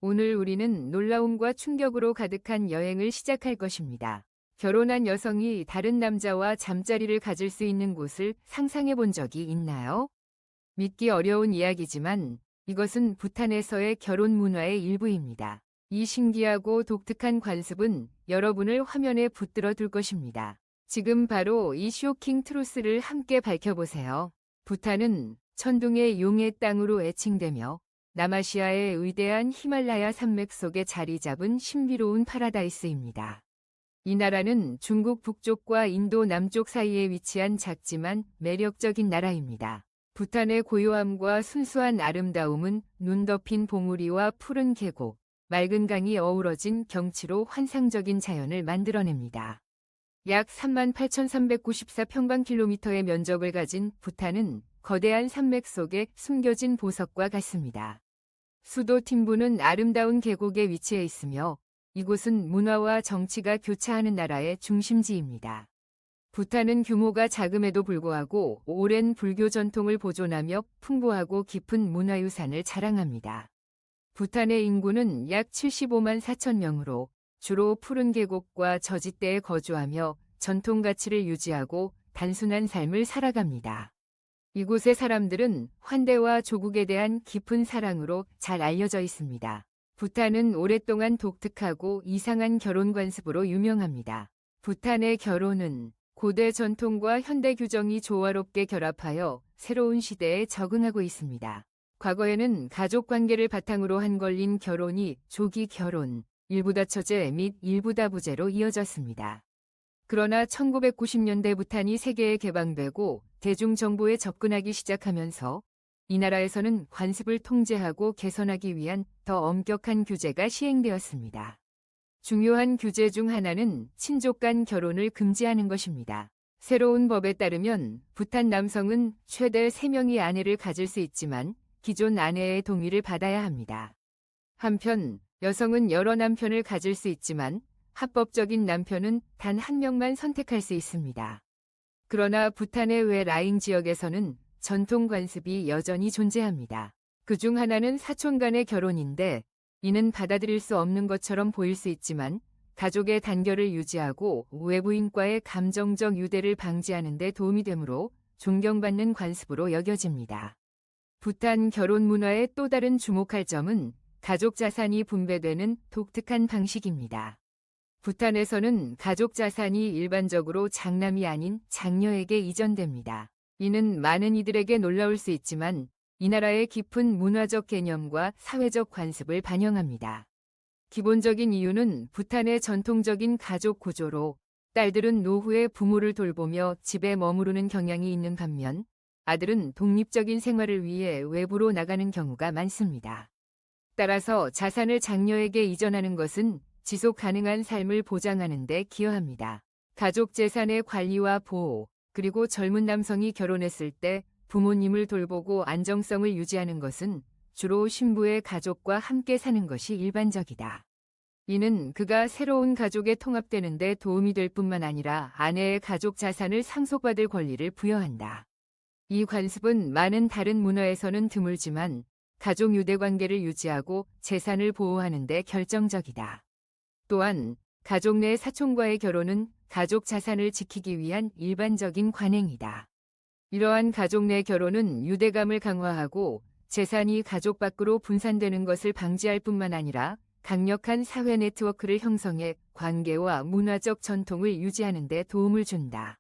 오늘 우리는 놀라움과 충격으로 가득한 여행을 시작할 것입니다. 결혼한 여성이 다른 남자와 잠자리를 가질 수 있는 곳을 상상해 본 적이 있나요? 믿기 어려운 이야기지만 이것은 부탄에서의 결혼 문화의 일부입니다. 이 신기하고 독특한 관습은 여러분을 화면에 붙들어 둘 것입니다. 지금 바로 이 쇼킹 트루스를 함께 밝혀보세요. 부탄은 천둥의 용의 땅으로 애칭되며 남아시아의 위대한 히말라야 산맥 속에 자리 잡은 신비로운 파라다이스입니다. 이 나라는 중국 북쪽과 인도 남쪽 사이에 위치한 작지만 매력적인 나라입니다. 부탄의 고요함과 순수한 아름다움은 눈 덮인 봉우리와 푸른 계곡, 맑은 강이 어우러진 경치로 환상적인 자연을 만들어냅니다. 약 38,394평방킬로미터의 면적을 가진 부탄은 거대한 산맥 속에 숨겨진 보석과 같습니다. 수도 팀부는 아름다운 계곡에 위치해 있으며 이곳은 문화와 정치가 교차하는 나라의 중심지입니다. 부탄은 규모가 작음에도 불구하고 오랜 불교 전통을 보존하며 풍부하고 깊은 문화유산을 자랑합니다. 부탄의 인구는 약 75만 4천 명으로 주로 푸른 계곡과 저지대에 거주하며 전통 가치를 유지하고 단순한 삶을 살아갑니다. 이곳의 사람들은 환대와 조국에 대한 깊은 사랑으로 잘 알려져 있습니다. 부탄은 오랫동안 독특하고 이상한 결혼 관습으로 유명합니다. 부탄의 결혼은 고대 전통과 현대 규정이 조화롭게 결합하여 새로운 시대에 적응하고 있습니다. 과거에는 가족 관계를 바탕으로 한 걸린 결혼이 조기 결혼, 일부다처제 및 일부다부제로 이어졌습니다. 그러나 1990년대 부탄이 세계에 개방되고 대중정보에 접근하기 시작하면서 이 나라에서는 관습을 통제하고 개선하기 위한 더 엄격한 규제가 시행되었습니다. 중요한 규제 중 하나는 친족 간 결혼을 금지하는 것입니다. 새로운 법에 따르면 부탄 남성은 최대 3명의 아내를 가질 수 있지만 기존 아내의 동의를 받아야 합니다. 한편 여성은 여러 남편을 가질 수 있지만 합법적인 남편은 단 1명만 선택할 수 있습니다. 그러나 부탄의 외라잉 지역에서는 전통 관습이 여전히 존재합니다. 그중 하나는 사촌 간의 결혼인데 이는 받아들일 수 없는 것처럼 보일 수 있지만 가족의 단결을 유지하고 외부인과의 감정적 유대를 방지하는 데 도움이 되므로 존경받는 관습으로 여겨집니다. 부탄 결혼 문화의 또 다른 주목할 점은 가족 자산이 분배되는 독특한 방식입니다. 부탄에서는 가족 자산이 일반적으로 장남이 아닌 장녀에게 이전됩니다. 이는 많은 이들에게 놀라울 수 있지만 이 나라의 깊은 문화적 개념과 사회적 관습을 반영합니다. 기본적인 이유는 부탄의 전통적인 가족 구조로 딸들은 노후에 부모를 돌보며 집에 머무르는 경향이 있는 반면 아들은 독립적인 생활을 위해 외부로 나가는 경우가 많습니다. 따라서 자산을 장녀에게 이전하는 것은 지속 가능한 삶을 보장하는 데 기여합니다. 가족 재산의 관리와 보호, 그리고 젊은 남성이 결혼했을 때 부모님을 돌보고 안정성을 유지하는 것은 주로 신부의 가족과 함께 사는 것이 일반적이다. 이는 그가 새로운 가족에 통합되는 데 도움이 될 뿐만 아니라 아내의 가족 자산을 상속받을 권리를 부여한다. 이 관습은 많은 다른 문화에서는 드물지만 가족 유대 관계를 유지하고 재산을 보호하는 데 결정적이다. 또한 가족 내 사촌과의 결혼은 가족 자산을 지키기 위한 일반적인 관행이다. 이러한 가족 내 결혼은 유대감을 강화하고 재산이 가족 밖으로 분산되는 것을 방지할 뿐만 아니라 강력한 사회 네트워크를 형성해 관계와 문화적 전통을 유지하는 데 도움을 준다.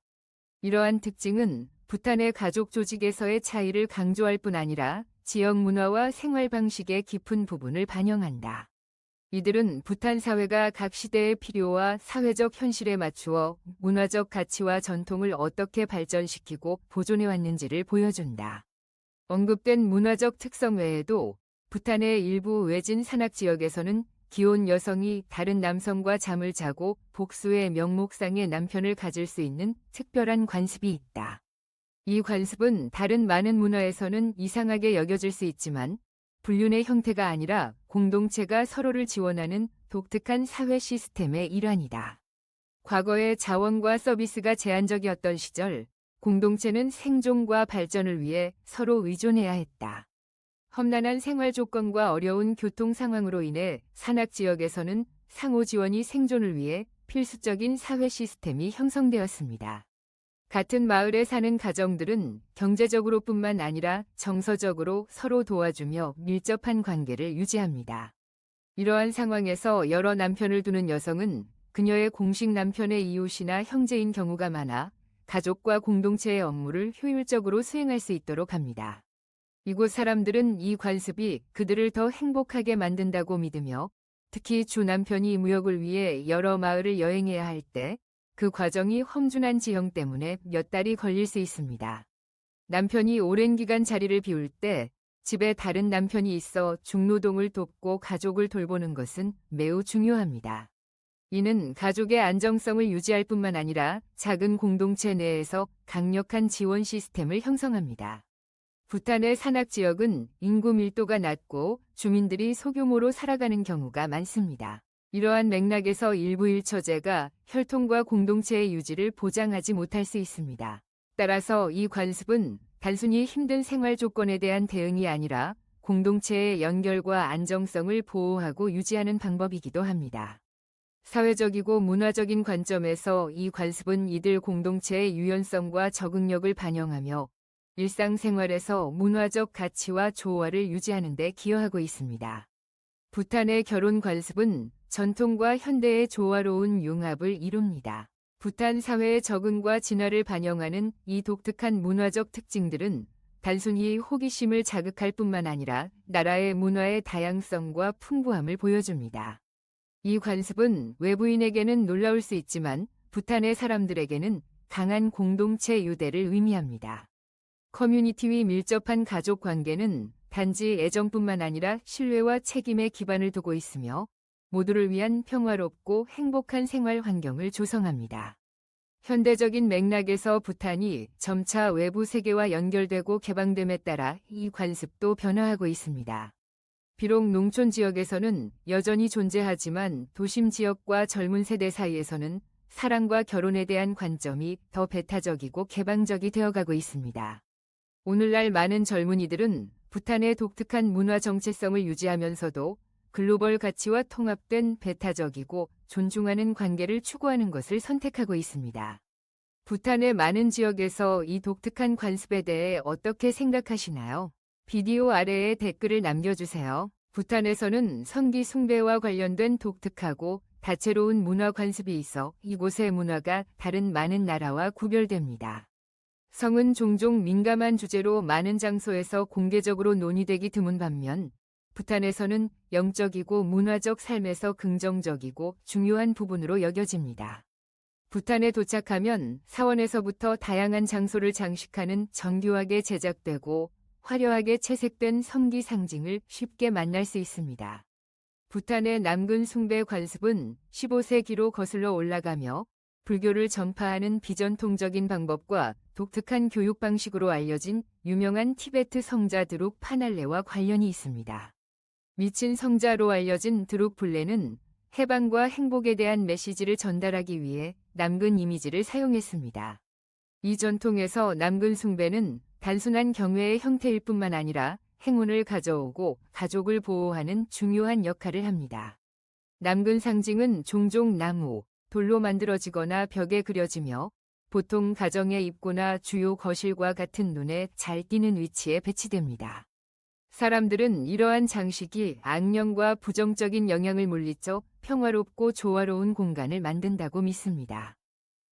이러한 특징은 부탄의 가족 조직에서의 차이를 강조할 뿐 아니라 지역 문화와 생활 방식의 깊은 부분을 반영한다. 이들은 부탄 사회가 각 시대의 필요와 사회적 현실에 맞추어 문화적 가치와 전통을 어떻게 발전시키고 보존해 왔는지를 보여준다. 언급된 문화적 특성 외에도 부탄의 일부 외진 산악 지역에서는 기혼 여성이 다른 남성과 잠을 자고 복수의 명목상의 남편을 가질 수 있는 특별한 관습이 있다. 이 관습은 다른 많은 문화에서는 이상하게 여겨질 수 있지만 불륜의 형태가 아니라 공동체가 서로를 지원하는 독특한 사회 시스템의 일환이다. 과거의 자원과 서비스가 제한적이었던 시절, 공동체는 생존과 발전을 위해 서로 의존해야 했다. 험난한 생활 조건과 어려운 교통 상황으로 인해 산악 지역에서는 상호 지원이 생존을 위해 필수적인 사회 시스템이 형성되었습니다. 같은 마을에 사는 가정들은 경제적으로뿐만 아니라 정서적으로 서로 도와주며 밀접한 관계를 유지합니다. 이러한 상황에서 여러 남편을 두는 여성은 그녀의 공식 남편의 이웃이나 형제인 경우가 많아 가족과 공동체의 업무를 효율적으로 수행할 수 있도록 합니다. 이곳 사람들은 이 관습이 그들을 더 행복하게 만든다고 믿으며 특히 주 남편이 무역을 위해 여러 마을을 여행해야 할 때 그 과정이 험준한 지형 때문에 몇 달이 걸릴 수 있습니다. 남편이 오랜 기간 자리를 비울 때 집에 다른 남편이 있어 중노동을 돕고 가족을 돌보는 것은 매우 중요합니다. 이는 가족의 안정성을 유지할 뿐만 아니라 작은 공동체 내에서 강력한 지원 시스템을 형성합니다. 부탄의 산악 지역은 인구 밀도가 낮고 주민들이 소규모로 살아가는 경우가 많습니다. 이러한 맥락에서 일부 일처제가 혈통과 공동체의 유지를 보장하지 못할 수 있습니다. 따라서 이 관습은 단순히 힘든 생활 조건에 대한 대응이 아니라 공동체의 연결과 안정성을 보호하고 유지하는 방법이기도 합니다. 사회적이고 문화적인 관점에서 이 관습은 이들 공동체의 유연성과 적응력을 반영하며 일상생활에서 문화적 가치와 조화를 유지하는 데 기여하고 있습니다. 부탄의 결혼 관습은 전통과 현대의 조화로운 융합을 이룹니다. 부탄 사회의 적응과 진화를 반영하는 이 독특한 문화적 특징들은 단순히 호기심을 자극할 뿐만 아니라 나라의 문화의 다양성과 풍부함을 보여줍니다. 이 관습은 외부인에게는 놀라울 수 있지만 부탄의 사람들에게는 강한 공동체 유대를 의미합니다. 커뮤니티와 밀접한 가족 관계는 단지 애정뿐만 아니라 신뢰와 책임에 기반을 두고 있으며 모두를 위한 평화롭고 행복한 생활 환경을 조성합니다. 현대적인 맥락에서 부탄이 점차 외부 세계와 연결되고 개방됨에 따라 이 관습도 변화하고 있습니다. 비록 농촌 지역에서는 여전히 존재하지만 도심 지역과 젊은 세대 사이에서는 사랑과 결혼에 대한 관점이 더 배타적이고 개방적이 되어가고 있습니다. 오늘날 많은 젊은이들은 부탄의 독특한 문화 정체성을 유지하면서도 글로벌 가치와 통합된 배타적이고 존중하는 관계를 추구하는 것을 선택하고 있습니다. 부탄의 많은 지역에서 이 독특한 관습에 대해 어떻게 생각하시나요? 비디오 아래에 댓글을 남겨주세요. 부탄에서는 성기 숭배와 관련된 독특하고 다채로운 문화 관습이 있어 이곳의 문화가 다른 많은 나라와 구별됩니다. 성은 종종 민감한 주제로 많은 장소에서 공개적으로 논의되기 드문 반면 부탄에서는 영적이고 문화적 삶에서 긍정적이고 중요한 부분으로 여겨집니다. 부탄에 도착하면 사원에서부터 다양한 장소를 장식하는 정교하게 제작되고 화려하게 채색된 성기 상징을 쉽게 만날 수 있습니다. 부탄의 남근 숭배 관습은 15세기로 거슬러 올라가며 불교를 전파하는 비전통적인 방법과 독특한 교육 방식으로 알려진 유명한 티베트 성자 드룩 파날레와 관련이 있습니다. 미친 성자로 알려진 드룩 불레는 해방과 행복에 대한 메시지를 전달하기 위해 남근 이미지를 사용했습니다. 이 전통에서 남근 숭배는 단순한 경외의 형태일 뿐만 아니라 행운을 가져오고 가족을 보호하는 중요한 역할을 합니다. 남근 상징은 종종 나무, 돌로 만들어지거나 벽에 그려지며 보통 가정의 입구나 주요 거실과 같은 눈에 잘 띄는 위치에 배치됩니다. 사람들은 이러한 장식이 악령과 부정적인 영향을 물리쳐 평화롭고 조화로운 공간을 만든다고 믿습니다.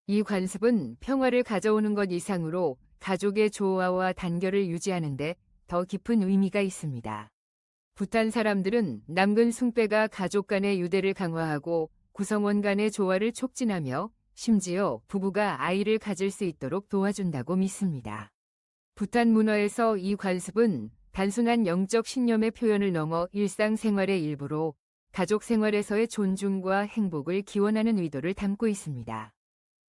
이 관습은 평화를 가져오는 것 이상으로 가족의 조화와 단결을 유지하는 데 더 깊은 의미가 있습니다. 부탄 사람들은 남근 숭배가 가족 간의 유대를 강화하고 구성원 간의 조화를 촉진하며 심지어 부부가 아이를 가질 수 있도록 도와준다고 믿습니다. 부탄 문화에서 이 관습은 단순한 영적 신념의 표현을 넘어 일상생활의 일부로 가족 생활에서의 존중과 행복을 기원하는 의도를 담고 있습니다.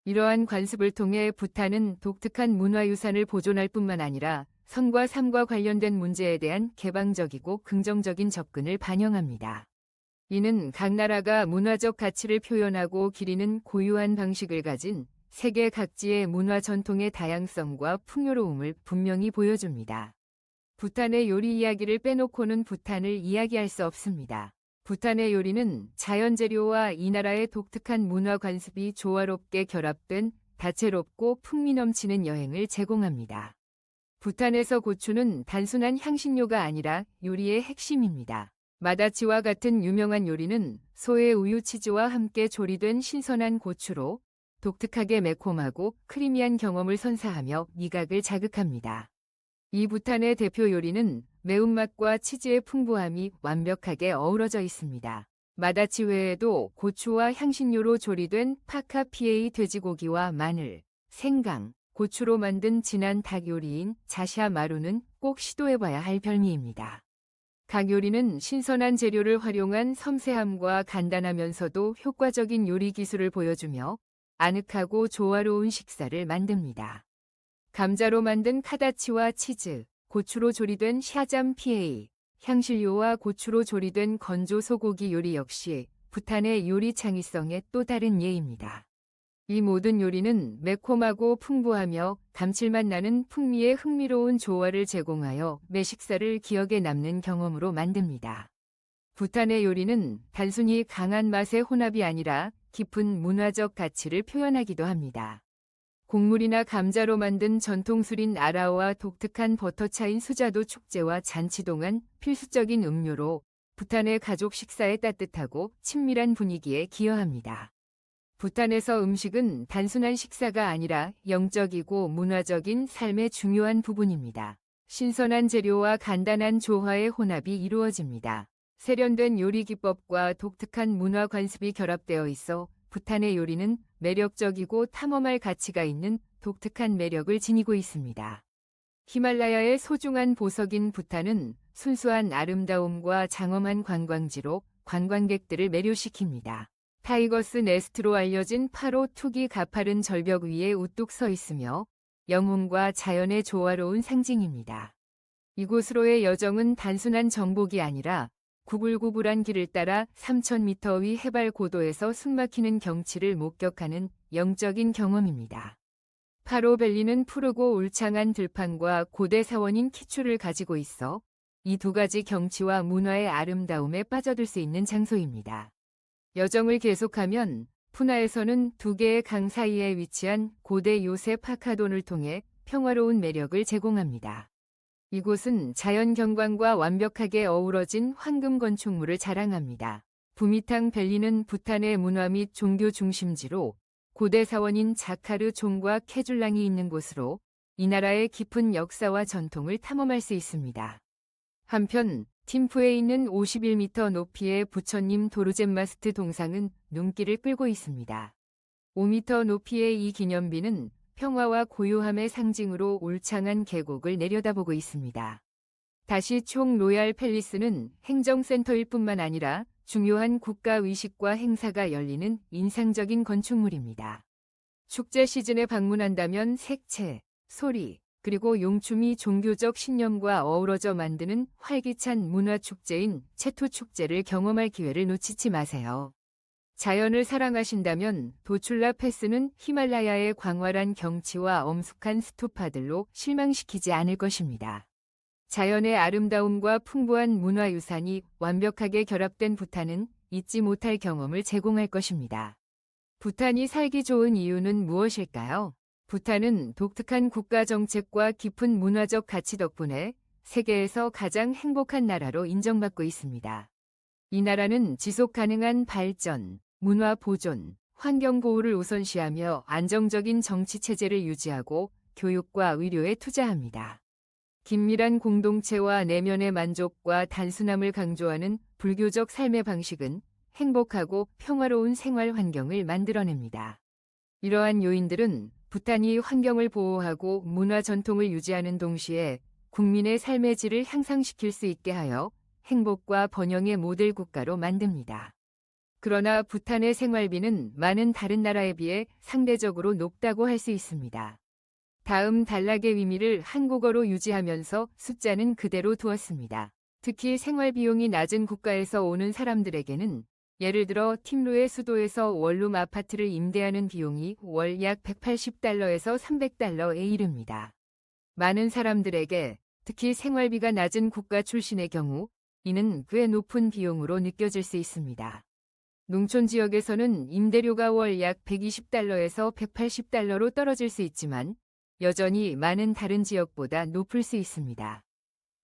이러한 관습을 통해 부탄은 독특한 문화유산을 보존할 뿐만 아니라 성과 삶과 관련된 문제에 대한 개방적이고 긍정적인 접근을 반영합니다. 이는 각 나라가 문화적 가치를 표현하고 기리는 고유한 방식을 가진 세계 각지의 문화 전통의 다양성과 풍요로움을 분명히 보여줍니다. 부탄의 요리 이야기를 빼놓고는 부탄을 이야기할 수 없습니다. 부탄의 요리는 자연재료와 이 나라의 독특한 문화 관습이 조화롭게 결합된 다채롭고 풍미 넘치는 여행을 제공합니다. 부탄에서 고추는 단순한 향신료가 아니라 요리의 핵심입니다. 마다치와 같은 유명한 요리는 소의 우유 치즈와 함께 조리된 신선한 고추로 독특하게 매콤하고 크리미한 경험을 선사하며 미각을 자극합니다. 이 부탄의 대표 요리는 매운맛과 치즈의 풍부함이 완벽하게 어우러져 있습니다. 마다치 외에도 고추와 향신료로 조리된 파카피에이 돼지고기와 마늘, 생강, 고추로 만든 진한 닭 요리인 자샤 마루는 꼭 시도해봐야 할 별미입니다. 각 요리는 신선한 재료를 활용한 섬세함과 간단하면서도 효과적인 요리 기술을 보여주며 아늑하고 조화로운 식사를 만듭니다. 감자로 만든 카다치와 치즈, 고추로 조리된 샤잠 피에이, 향신료와 고추로 조리된 건조 소고기 요리 역시 부탄의 요리 창의성의 또 다른 예입니다. 이 모든 요리는 매콤하고 풍부하며 감칠맛 나는 풍미의 흥미로운 조화를 제공하여 매 식사를 기억에 남는 경험으로 만듭니다. 부탄의 요리는 단순히 강한 맛의 혼합이 아니라 깊은 문화적 가치를 표현하기도 합니다. 곡물이나 감자로 만든 전통술인 아라오와 독특한 버터차인 수자도 축제와 잔치 동안 필수적인 음료로 부탄의 가족 식사에 따뜻하고 친밀한 분위기에 기여합니다. 부탄에서 음식은 단순한 식사가 아니라 영적이고 문화적인 삶의 중요한 부분입니다. 신선한 재료와 간단한 조화의 혼합이 이루어집니다. 세련된 요리 기법과 독특한 문화 관습이 결합되어 있어 부탄의 요리는 매력적이고 탐험할 가치가 있는 독특한 매력을 지니고 있습니다. 히말라야의 소중한 보석인 부탄은 순수한 아름다움과 장엄한 관광지로 관광객들을 매료시킵니다. 타이거스 네스트로 알려진 파로 투기 가파른 절벽 위에 우뚝 서 있으며 영혼과 자연의 조화로운 상징입니다. 이곳으로의 여정은 단순한 정복이 아니라 구불구불한 길을 따라 3,000m 위 해발 고도에서 숨막히는 경치를 목격하는 영적인 경험입니다. 파로밸리는 푸르고 울창한 들판과 고대 사원인 키추를 가지고 있어 이 두 가지 경치와 문화의 아름다움에 빠져들 수 있는 장소입니다. 여정을 계속하면 푸나에서는 두 개의 강 사이에 위치한 고대 요새 파카돈을 통해 평화로운 매력을 제공합니다. 이곳은 자연 경관과 완벽하게 어우러진 황금 건축물을 자랑합니다. 부미탕 밸리는 부탄의 문화 및 종교 중심지로 고대 사원인 자카르 종과 캐줄랑이 있는 곳으로 이 나라의 깊은 역사와 전통을 탐험할 수 있습니다. 한편 팀푸에 있는 51m 높이의 부처님 도르젠마스트 동상은 눈길을 끌고 있습니다. 5m 높이의 이 기념비는 평화와 고요함의 상징으로 울창한 계곡을 내려다보고 있습니다. 다시 총 로얄 팰리스는 행정센터일 뿐만 아니라 중요한 국가 의식과 행사가 열리는 인상적인 건축물입니다. 축제 시즌에 방문한다면 색채, 소리, 그리고 용춤이 종교적 신념과 어우러져 만드는 활기찬 문화축제인 체투 축제를 경험할 기회를 놓치지 마세요. 자연을 사랑하신다면 도출라 패스는 히말라야의 광활한 경치와 엄숙한 스투파들로 실망시키지 않을 것입니다. 자연의 아름다움과 풍부한 문화유산이 완벽하게 결합된 부탄은 잊지 못할 경험을 제공할 것입니다. 부탄이 살기 좋은 이유는 무엇일까요? 부탄은 독특한 국가 정책과 깊은 문화적 가치 덕분에 세계에서 가장 행복한 나라로 인정받고 있습니다. 이 나라는 지속 가능한 발전, 문화 보존, 환경 보호를 우선시하며 안정적인 정치 체제를 유지하고 교육과 의료에 투자합니다. 긴밀한 공동체와 내면의 만족과 단순함을 강조하는 불교적 삶의 방식은 행복하고 평화로운 생활 환경을 만들어냅니다. 이러한 요인들은 부탄이 환경을 보호하고 문화 전통을 유지하는 동시에 국민의 삶의 질을 향상시킬 수 있게 하여 행복과 번영의 모델 국가로 만듭니다. 그러나 부탄의 생활비는 많은 다른 나라에 비해 상대적으로 높다고 할 수 있습니다. 다음 단락의 의미를 한국어로 유지하면서 숫자는 그대로 두었습니다. 특히 생활비용이 낮은 국가에서 오는 사람들에게는 예를 들어 팀루의 수도에서 원룸 아파트를 임대하는 비용이 월 약 $180에서 $300에 이릅니다. 많은 사람들에게 특히 생활비가 낮은 국가 출신의 경우 이는 꽤 높은 비용으로 느껴질 수 있습니다. 농촌 지역에서는 임대료가 월 약 120달러에서 180달러로 떨어질 수 있지만 여전히 많은 다른 지역보다 높을 수 있습니다.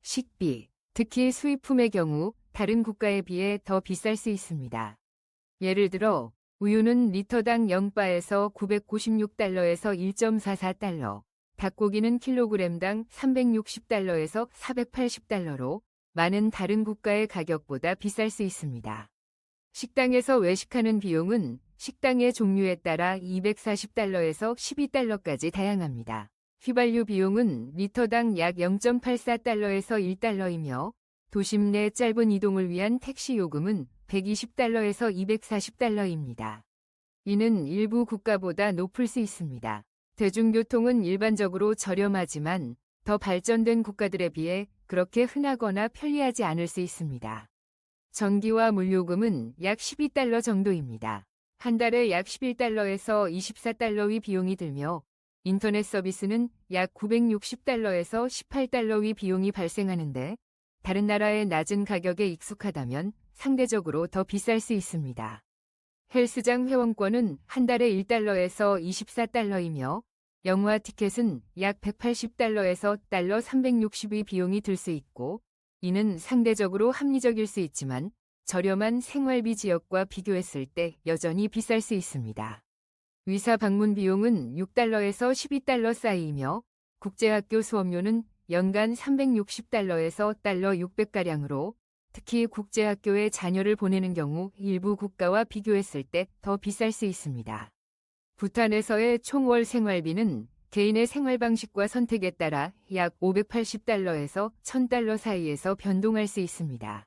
식비, 특히 수입품의 경우 다른 국가에 비해 더 비쌀 수 있습니다. 예를 들어 우유는 리터당 0바에서 996달러에서 1.44달러, 닭고기는 킬로그램당 360달러에서 480달러로 많은 다른 국가의 가격보다 비쌀 수 있습니다. 식당에서 외식하는 비용은 식당의 종류에 따라 240달러에서 12달러까지 다양합니다. 휘발유 비용은 리터당 약 0.84달러에서 1달러이며 도심 내 짧은 이동을 위한 택시 요금은 120달러에서 240달러입니다. 이는 일부 국가보다 높을 수 있습니다. 대중교통은 일반적으로 저렴하지만 더 발전된 국가들에 비해 그렇게 흔하거나 편리하지 않을 수 있습니다. 전기와 물요금은 약 12달러 정도입니다. 한 달에 약 11달러에서 24달러의 비용이 들며 인터넷 서비스는 약 960달러에서 18달러의 비용이 발생하는데 다른 나라의 낮은 가격에 익숙하다면 상대적으로 더 비쌀 수 있습니다. 헬스장 회원권은 한 달에 1달러에서 24달러이며 영화 티켓은 약 180달러에서 달러 360의 비용이 들 수 있고 이는 상대적으로 합리적일 수 있지만 저렴한 생활비 지역과 비교했을 때 여전히 비쌀 수 있습니다. 의사 방문 비용은 6달러에서 12달러 사이이며 국제학교 수업료는 연간 360달러에서 달러 600가량으로 특히 국제학교에 자녀를 보내는 경우 일부 국가와 비교했을 때 더 비쌀 수 있습니다. 부탄에서의 총월 생활비는 개인의 생활 방식과 선택에 따라 약 580달러에서 1000달러 사이에서 변동할 수 있습니다.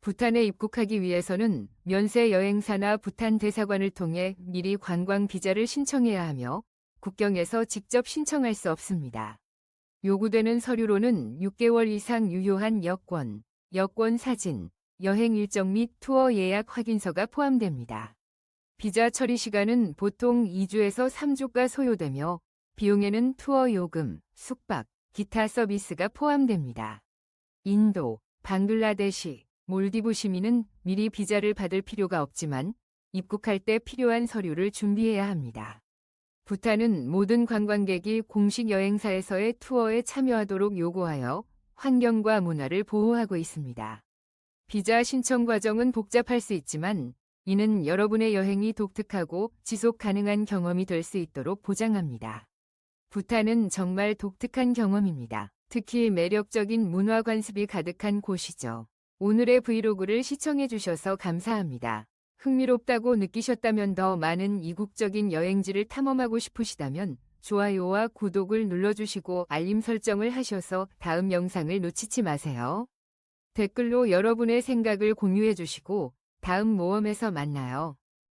부탄에 입국하기 위해서는 면세 여행사나 부탄 대사관을 통해 미리 관광 비자를 신청해야 하며 국경에서 직접 신청할 수 없습니다. 요구되는 서류로는 6개월 이상 유효한 여권, 여권 사진, 여행 일정 및 투어 예약 확인서가 포함됩니다. 비자 처리 시간은 보통 2주에서 3주가 소요되며 비용에는 투어 요금, 숙박, 기타 서비스가 포함됩니다. 인도, 방글라데시, 몰디브 시민은 미리 비자를 받을 필요가 없지만 입국할 때 필요한 서류를 준비해야 합니다. 부탄은 모든 관광객이 공식 여행사에서의 투어에 참여하도록 요구하여 환경과 문화를 보호하고 있습니다. 비자 신청 과정은 복잡할 수 있지만 이는 여러분의 여행이 독특하고 지속 가능한 경험이 될 수 있도록 보장합니다. 부탄은 정말 독특한 경험입니다. 특히 매력적인 문화 관습이 가득한 곳이죠. 오늘의 브이로그를 시청해주셔서 감사합니다. 흥미롭다고 느끼셨다면 더 많은 이국적인 여행지를 탐험하고 싶으시다면 좋아요와 구독을 눌러주시고 알림 설정을 하셔서 다음 영상을 놓치지 마세요. 댓글로 여러분의 생각을 공유해주시고 다음 모험에서 만나요.